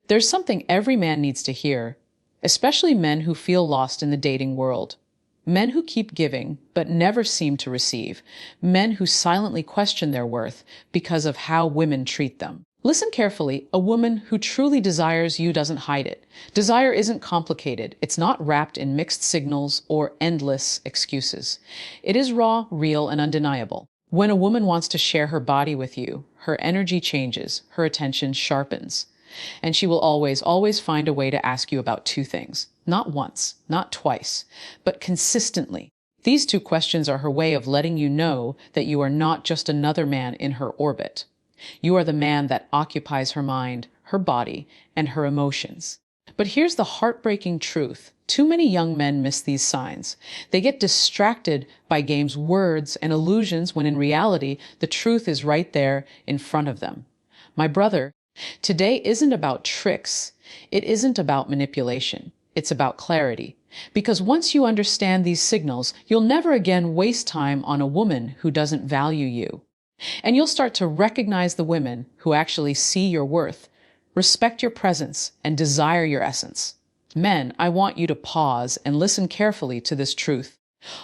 There's something every man needs to hear, especially men who feel lost in the dating world. Men who keep giving but never seem to receive. Men who silently question their worth because of how women treat them. Listen carefully. A woman who truly desires you doesn't hide it. Desire isn't complicated. It's not wrapped in mixed signals or endless excuses. It is raw, real, and undeniable. When a woman wants to share her body with you, her energy changes, her attention sharpens. And she will always find a way to ask you about two things. Not once, not twice, but consistently. These two questions are her way of letting you know that you are not just another man in her orbit. You are the man that occupies her mind, her body, and her emotions. But here's the heartbreaking truth. Too many young men miss these signs. They get distracted by games, words, and illusions when in reality, the truth is right there in front of them. My brother, today isn't about tricks. It isn't about manipulation. It's about clarity. Because once you understand these signals, you'll never again waste time on a woman who doesn't value you. And you'll start to recognize the women who actually see your worth, respect your presence, and desire your essence. Men, I want you to pause and listen carefully to this truth.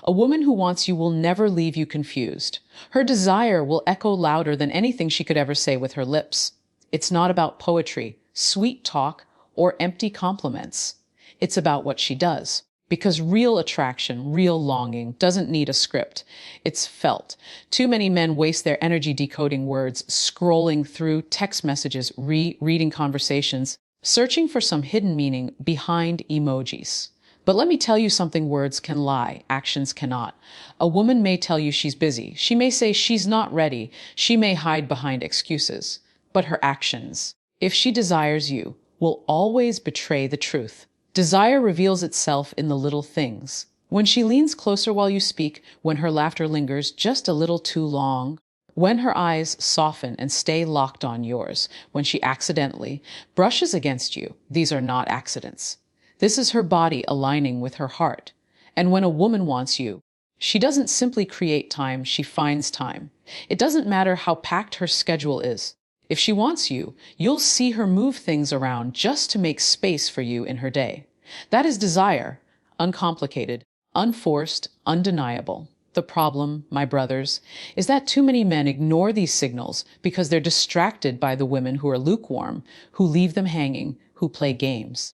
A woman who wants you will never leave you confused. Her desire will echo louder than anything she could ever say with her lips. It's not about poetry, sweet talk, or empty compliments. It's about what she does. Because real attraction, real longing doesn't need a script. It's felt. Too many men waste their energy decoding words, scrolling through text messages, reading conversations, searching for some hidden meaning behind emojis. But let me tell you something, words can lie, actions cannot. A woman may tell you she's busy. She may say she's not ready. She may hide behind excuses. But her actions, if she desires you, will always betray the truth. Desire reveals itself in the little things. When she leans closer while you speak, when her laughter lingers just a little too long, when her eyes soften and stay locked on yours, when she accidentally brushes against you, these are not accidents. This is her body aligning with her heart. And when a woman wants you, she doesn't simply create time, she finds time. It doesn't matter how packed her schedule is. If she wants you, you'll see her move things around just to make space for you in her day. That is desire, uncomplicated, unforced, undeniable. The problem, my brothers, is that too many men ignore these signals because they're distracted by the women who are lukewarm, who leave them hanging, who play games.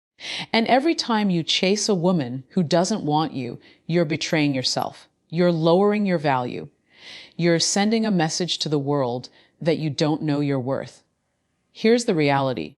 And every time you chase a woman who doesn't want you, you're betraying yourself. You're lowering your value. You're sending a message to the world that you don't know your worth. Here's the reality.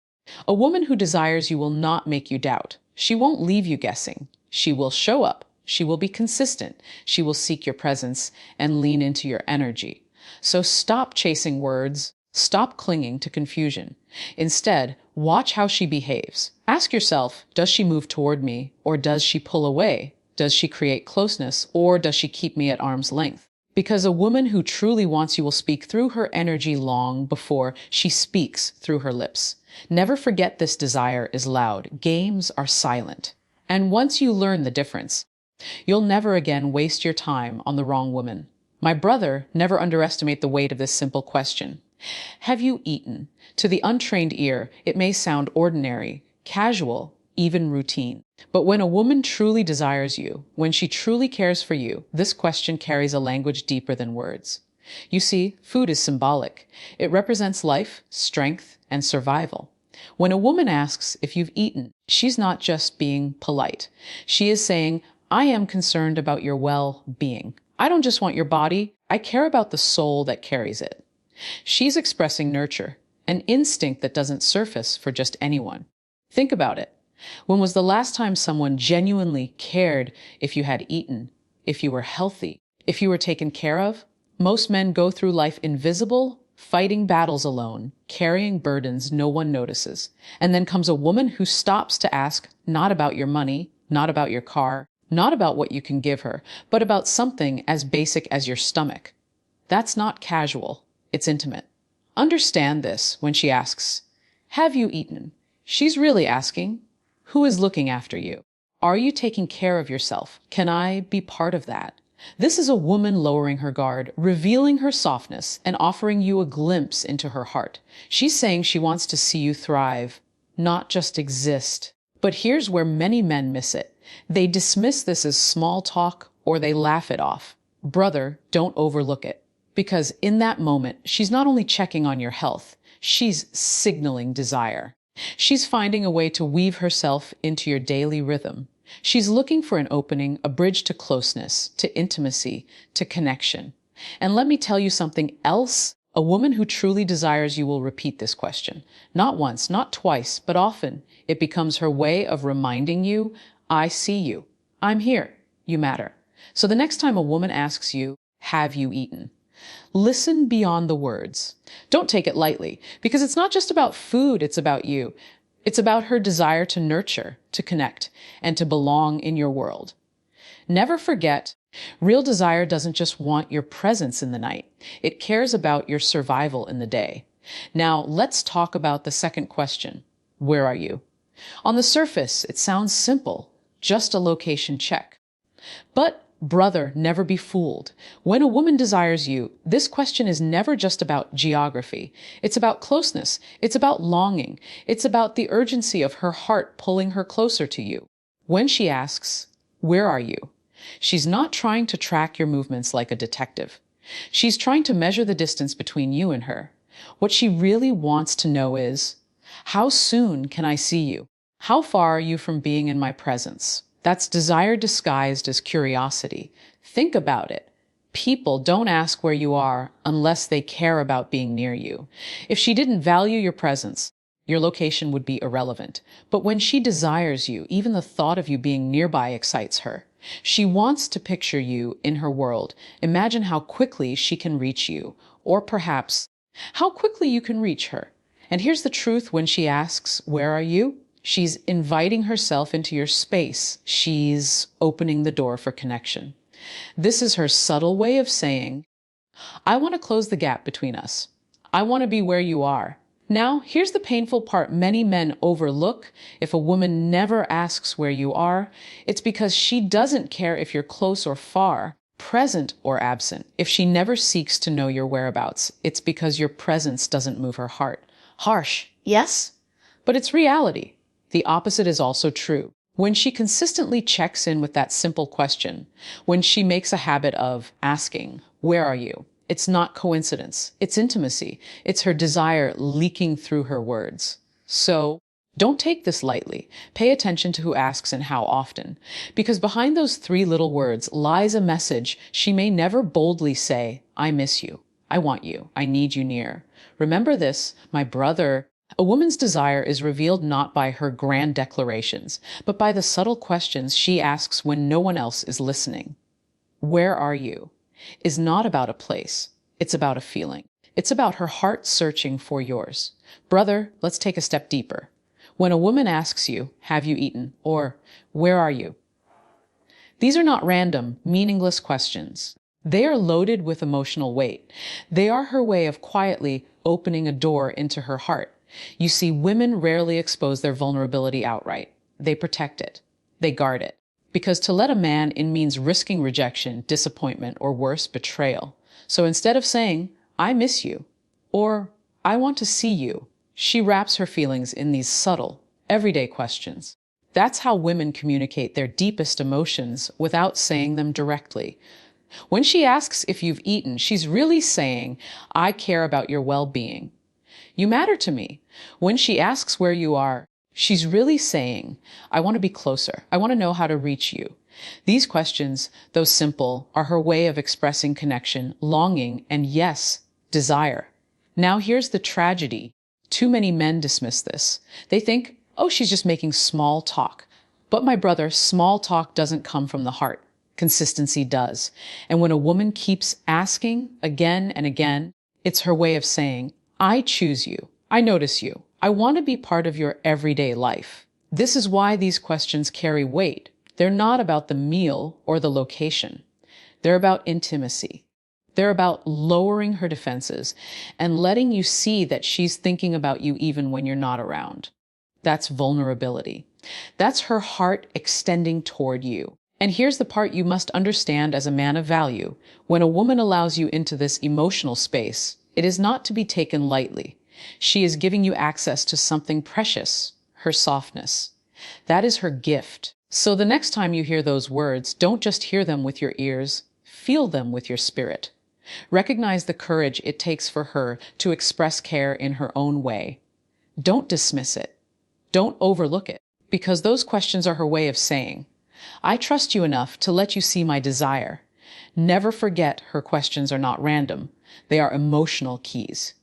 A woman who desires you will not make you doubt. She won't leave you guessing. She will show up. She will be consistent. She will seek your presence and lean into your energy. So stop chasing words. Stop clinging to confusion. Instead, watch how she behaves. Ask yourself, does she move toward me, or does she pull away? Does she create closeness, or does she keep me at arm's length? Because a woman who truly wants you will speak through her energy long before she speaks through her lips. Never forget this: desire is loud. Games are silent. And once you learn the difference, you'll never again waste your time on the wrong woman. My brother, never underestimate the weight of this simple question. Have you eaten? To the untrained ear, it may sound ordinary, casual, even routine. But when a woman truly desires you, when she truly cares for you, this question carries a language deeper than words. You see, food is symbolic. It represents life, strength, and survival. When a woman asks if you've eaten, she's not just being polite. She is saying, I am concerned about your well-being. I don't just want your body, I care about the soul that carries it. She's expressing nurture, an instinct that doesn't surface for just anyone. Think about it. When was the last time someone genuinely cared if you had eaten, if you were healthy, if you were taken care of? Most men go through life invisible, fighting battles alone, carrying burdens no one notices. And then comes a woman who stops to ask not about your money, not about your car, not about what you can give her, but about something as basic as your stomach. That's not casual, it's intimate. Understand this when she asks, have you eaten? She's really asking, who is looking after you? Are you taking care of yourself? Can I be part of that? This is a woman lowering her guard, revealing her softness, and offering you a glimpse into her heart. She's saying she wants to see you thrive, not just exist. But here's where many men miss it. They dismiss this as small talk or they laugh it off. Brother, don't overlook it. Because in that moment, she's not only checking on your health, she's signaling desire. She's finding a way to weave herself into your daily rhythm. She's looking for an opening, a bridge to closeness, to intimacy, to connection. And let me tell you something else. A woman who truly desires you will repeat this question. Not once, not twice, but often. It becomes her way of reminding you, I see you. I'm here. You matter. So the next time a woman asks you, have you eaten? Listen beyond the words. Don't take it lightly, because it's not just about food, it's about you. It's about her desire to nurture, to connect, and to belong in your world. Never forget, real desire doesn't just want your presence in the night. It cares about your survival in the day. Now, let's talk about the second question. Where are you? On the surface, it sounds simple, just a location check. But brother, never be fooled. When a woman desires you, this question is never just about geography. It's about closeness. It's about longing. It's about the urgency of her heart pulling her closer to you. When she asks, where are you? She's not trying to track your movements like a detective. She's trying to measure the distance between you and her. What she really wants to know is, how soon can I see you? How far are you from being in my presence? That's desire disguised as curiosity. Think about it. People don't ask where you are unless they care about being near you. If she didn't value your presence, your location would be irrelevant. But when she desires you, even the thought of you being nearby excites her. She wants to picture you in her world. Imagine how quickly she can reach you, or perhaps how quickly you can reach her. And here's the truth: when she asks, where are you? She's inviting herself into your space. She's opening the door for connection. This is her subtle way of saying, I want to close the gap between us. I want to be where you are. Now, here's the painful part many men overlook. If a woman never asks where you are, it's because she doesn't care if you're close or far, present or absent. If she never seeks to know your whereabouts, it's because your presence doesn't move her heart. Harsh, yes? But it's reality. The opposite is also true. When she consistently checks in with that simple question, when she makes a habit of asking, where are you? It's not coincidence. It's intimacy. It's her desire leaking through her words. So don't take this lightly. Pay attention to who asks and how often, because behind those 3 little words lies a message she may never boldly say, I miss you. I want you. I need you near. Remember this, my brother. A woman's desire is revealed not by her grand declarations, but by the subtle questions she asks when no one else is listening. Where are you? Is not about a place. It's about a feeling. It's about her heart searching for yours. Brother, let's take a step deeper. When a woman asks you, have you eaten? Or, where are you? These are not random, meaningless questions. They are loaded with emotional weight. They are her way of quietly opening a door into her heart. You see, women rarely expose their vulnerability outright. They protect it. They guard it. Because to let a man in means risking rejection, disappointment, or worse, betrayal. So instead of saying, I miss you, or I want to see you, she wraps her feelings in these subtle, everyday questions. That's how women communicate their deepest emotions without saying them directly. When she asks if you've eaten, she's really saying, I care about your well-being. You matter to me. When she asks where you are, she's really saying, I want to be closer. I want to know how to reach you. These questions, though simple, are her way of expressing connection, longing, and yes, desire. Now here's the tragedy. Too many men dismiss this. They think, oh, she's just making small talk. But my brother, small talk doesn't come from the heart. Consistency does. And when a woman keeps asking again and again, it's her way of saying, I choose you. I notice you. I want to be part of your everyday life. This is why these questions carry weight. They're not about the meal or the location. They're about intimacy. They're about lowering her defenses and letting you see that she's thinking about you even when you're not around. That's vulnerability. That's her heart extending toward you. And here's the part you must understand as a man of value. When a woman allows you into this emotional space, it is not to be taken lightly. She is giving you access to something precious, her softness. That is her gift. So the next time you hear those words, don't just hear them with your ears, feel them with your spirit. Recognize the courage it takes for her to express care in her own way. Don't dismiss it. Don't overlook it, because those questions are her way of saying, I trust you enough to let you see my desire. Never forget her questions are not random. They are emotional keys.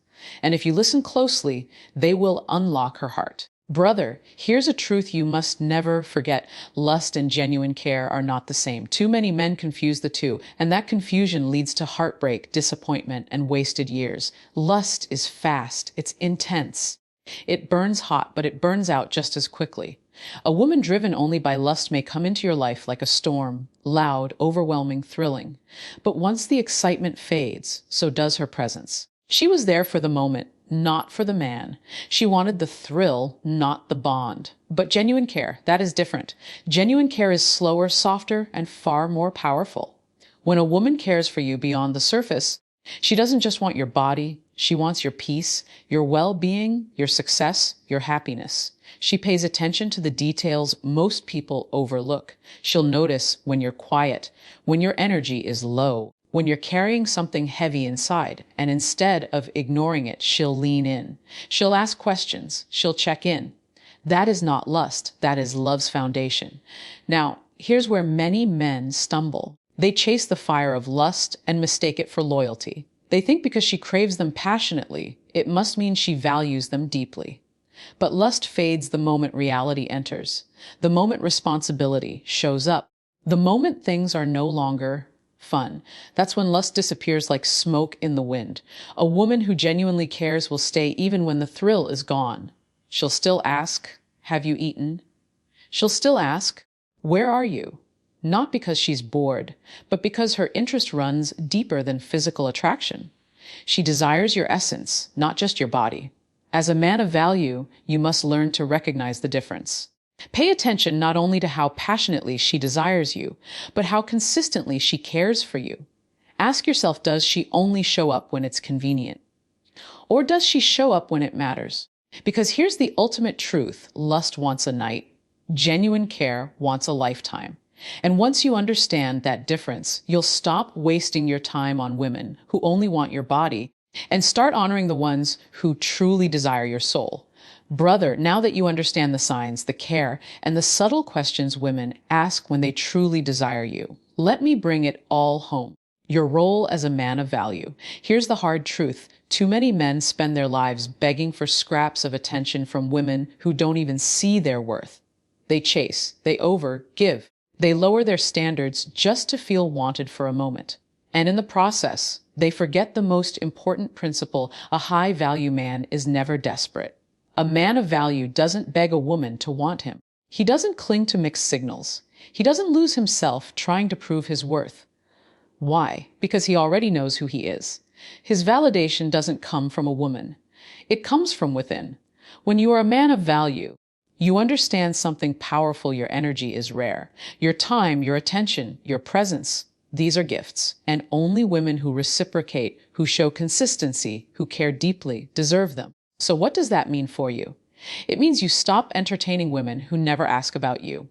And if you listen closely, they will unlock her heart. Brother, here's a truth you must never forget. Lust and genuine care are not the same. Too many men confuse the two, and that confusion leads to heartbreak, disappointment, and wasted years. Lust is fast. It's intense. It burns hot, but it burns out just as quickly. A woman driven only by lust may come into your life like a storm, loud, overwhelming, thrilling. But once the excitement fades, so does her presence. She was there for the moment, not for the man. She wanted the thrill, not the bond. But genuine care, that is different. Genuine care is slower, softer, and far more powerful. When a woman cares for you beyond the surface, she doesn't just want your body, she wants your peace, your well-being, your success, your happiness. She pays attention to the details most people overlook. She'll notice when you're quiet, when your energy is low, when you're carrying something heavy inside, and instead of ignoring it, she'll lean in. She'll ask questions. She'll check in. That is not lust. That is love's foundation. Now, here's where many men stumble. They chase the fire of lust and mistake it for loyalty. They think because she craves them passionately, it must mean she values them deeply. But lust fades the moment reality enters, the moment responsibility shows up, the moment things are no longer fun. That's when lust disappears like smoke in the wind. A woman who genuinely cares will stay even when the thrill is gone. She'll still ask, have you eaten? She'll still ask, where are you? Not because she's bored, but because her interest runs deeper than physical attraction. She desires your essence, not just your body. As a man of value, you must learn to recognize the difference. Pay attention not only to how passionately she desires you, but how consistently she cares for you. Ask yourself, does she only show up when it's convenient? Or does she show up when it matters? Because here's the ultimate truth: lust wants a night, genuine care wants a lifetime. And once you understand that difference, you'll stop wasting your time on women who only want your body and start honoring the ones who truly desire your soul. Brother, now that you understand the signs, the care, and the subtle questions women ask when they truly desire you, let me bring it all home. Your role as a man of value. Here's the hard truth. Too many men spend their lives begging for scraps of attention from women who don't even see their worth. They chase, they overgive. They lower their standards just to feel wanted for a moment. And in the process, they forget the most important principle: a high-value man is never desperate. A man of value doesn't beg a woman to want him. He doesn't cling to mixed signals. He doesn't lose himself trying to prove his worth. Why? Because he already knows who he is. His validation doesn't come from a woman. It comes from within. When you are a man of value, you understand something powerful. Your energy is rare. Your time, your attention, your presence, these are gifts. And only women who reciprocate, who show consistency, who care deeply, deserve them. So what does that mean for you? It means you stop entertaining women who never ask about you.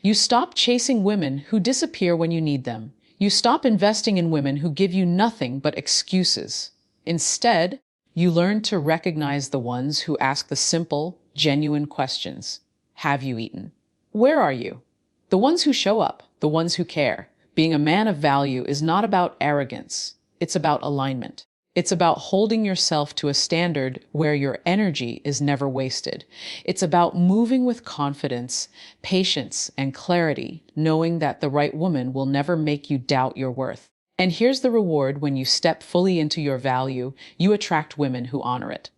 You stop chasing women who disappear when you need them. You stop investing in women who give you nothing but excuses. Instead, you learn to recognize the ones who ask the simple, genuine questions. Have you eaten? Where are you? The ones who show up, the ones who care. Being a man of value is not about arrogance. It's about alignment. It's about holding yourself to a standard where your energy is never wasted. It's about moving with confidence, patience, and clarity, knowing that the right woman will never make you doubt your worth. And here's the reward: when you step fully into your value, you attract women who honor it.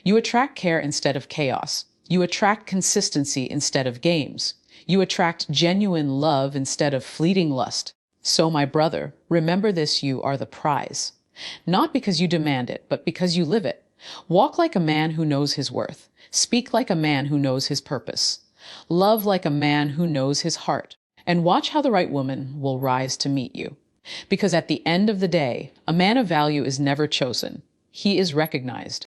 You attract care instead of chaos. You attract consistency instead of games. You attract genuine love instead of fleeting lust. So, my brother, remember this: you are the prize. Not because you demand it, but because you live it. Walk like a man who knows his worth. Speak like a man who knows his purpose. Love like a man who knows his heart. And watch how the right woman will rise to meet you. Because at the end of the day, a man of value is never chosen. He is recognized.